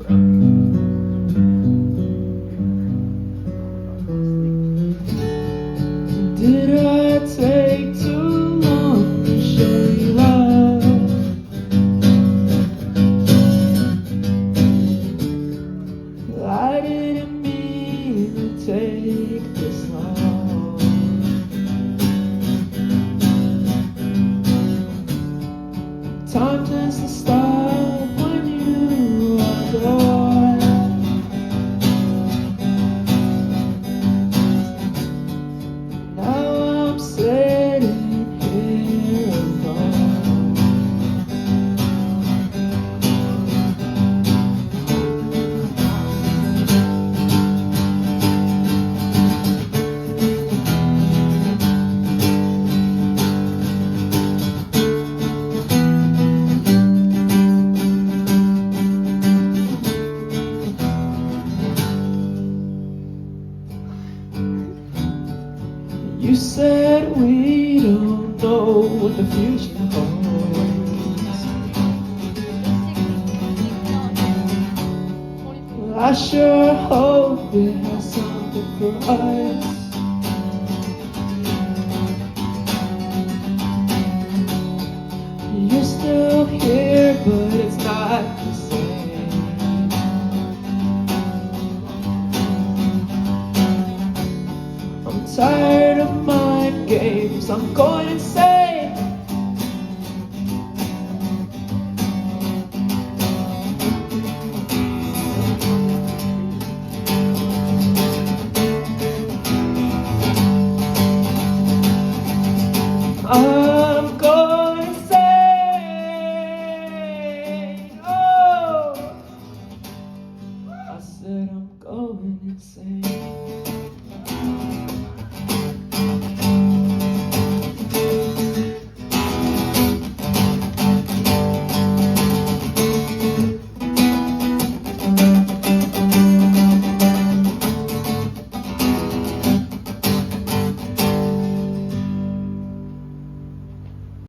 Did I take too long to show you love? I didn't mean to take this long. Time tends to stop when you are gone. Now I'm sitting here alone. You said we don't know what the future holds. Well, I sure hope it has something for us. You're still here, but it's not the same. I'm tired of mind games, I'm going insane. I'm going insane. Oh, I said I'm going insane.